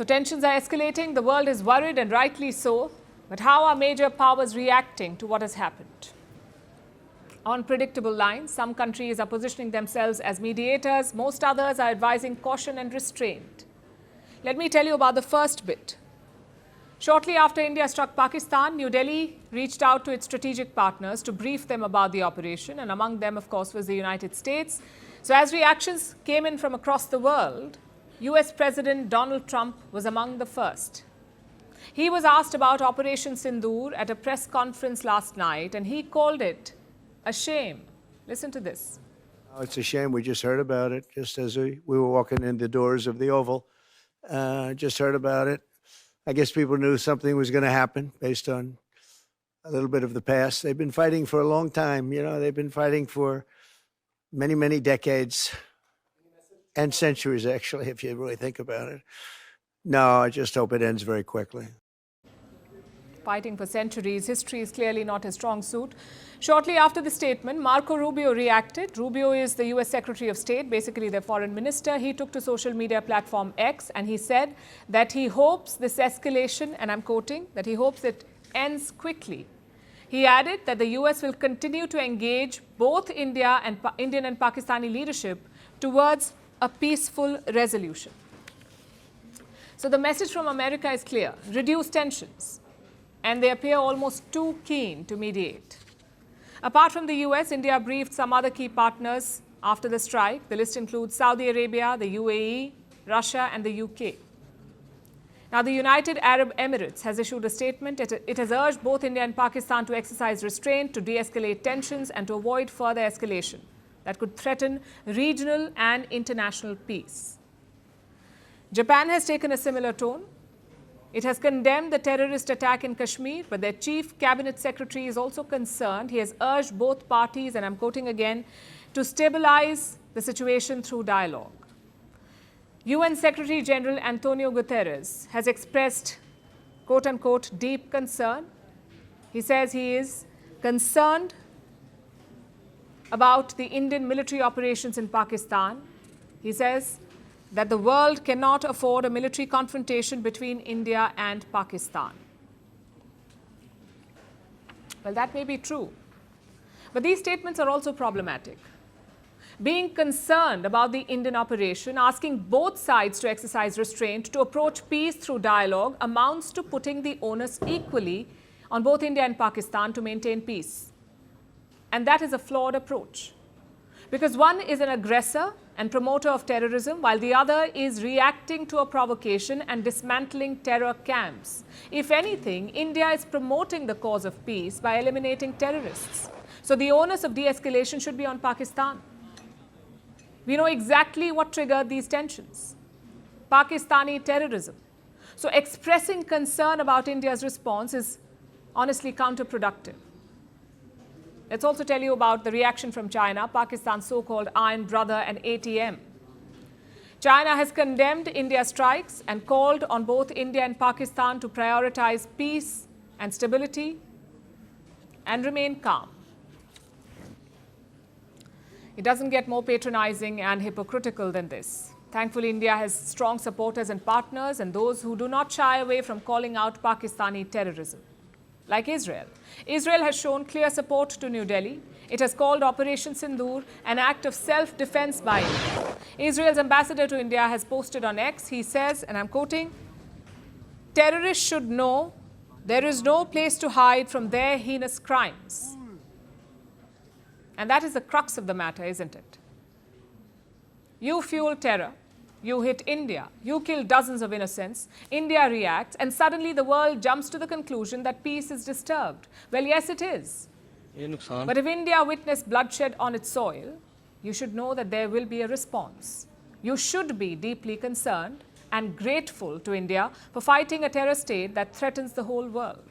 So tensions are escalating. The world is worried, and rightly so. But how are major powers reacting to what has happened? On predictable lines, some countries are positioning themselves as mediators. Most others are advising caution and restraint. Let me tell you about the first bit. Shortly after India struck Pakistan, New Delhi reached out to its strategic partners to brief them about the operation, and among them, of course, was the United States. So as reactions came in from across the world, US President Donald Trump was among the first. He was asked about Operation Sindoor at a press conference last night, and he called it a shame. Listen to this. It's a shame. We just heard about it just as we were walking in the doors of the Oval. Just heard about it. I guess people knew something was going to happen based on a little bit of the past. They've been fighting for a long time. You know, they've been fighting for many, many decades and centuries, actually, if you really think about it. No, I just hope it ends very quickly. Fighting for centuries, history is clearly not his strong suit. Shortly after the statement, Marco Rubio reacted. Rubio is the US Secretary of State, basically their foreign minister. He took to social media platform X and he said that he hopes this escalation, and I'm quoting, that he hopes it ends quickly. He added that the US will continue to engage both Indian and Pakistani leadership towards a peaceful resolution. So the message from America is clear: reduce tensions. And they appear almost too keen to mediate. Apart from the US, India briefed some other key partners after the strike. The list includes Saudi Arabia, the UAE, Russia, and the UK. Now, the United Arab Emirates has issued a statement. It has urged both India and Pakistan to exercise restraint, to de-escalate tensions, and to avoid further escalation that could threaten regional and international peace. Japan has taken a similar tone. It has condemned the terrorist attack in Kashmir, but their chief cabinet secretary is also concerned. He has urged both parties, and I'm quoting again, to stabilize the situation through dialogue. UN Secretary General Antonio Guterres has expressed, quote unquote, deep concern. He says he is concerned about the Indian military operations in Pakistan. He says that the world cannot afford a military confrontation between India and Pakistan. Well, that may be true, but these statements are also problematic. Being concerned about the Indian operation, asking both sides to exercise restraint, to approach peace through dialogue, amounts to putting the onus equally on both India and Pakistan to maintain peace. And that is a flawed approach, because one is an aggressor and promoter of terrorism, while the other is reacting to a provocation and dismantling terror camps. If anything, India is promoting the cause of peace by eliminating terrorists. So the onus of de-escalation should be on Pakistan. We know exactly what triggered these tensions: Pakistani terrorism. So expressing concern about India's response is honestly counterproductive. Let's also tell you about the reaction from China, Pakistan's so-called iron brother and ATM. China has condemned India's strikes and called on both India and Pakistan to prioritize peace and stability and remain calm. It doesn't get more patronizing and hypocritical than this. Thankfully, India has strong supporters and partners, and those who do not shy away from calling out Pakistani terrorism. Like Israel. Israel has shown clear support to New Delhi. It has called Operation Sindoor an act of self-defense by India. Israel's ambassador to India has posted on X. He says, and I'm quoting, "Terrorists should know there is no place to hide from their heinous crimes." And that is the crux of the matter, isn't it? You fuel terror. You hit India, you kill dozens of innocents, India reacts, and suddenly the world jumps to the conclusion that peace is disturbed. Well, yes, it is. But if India witnessed bloodshed on its soil, you should know that there will be a response. You should be deeply concerned and grateful to India for fighting a terror state that threatens the whole world.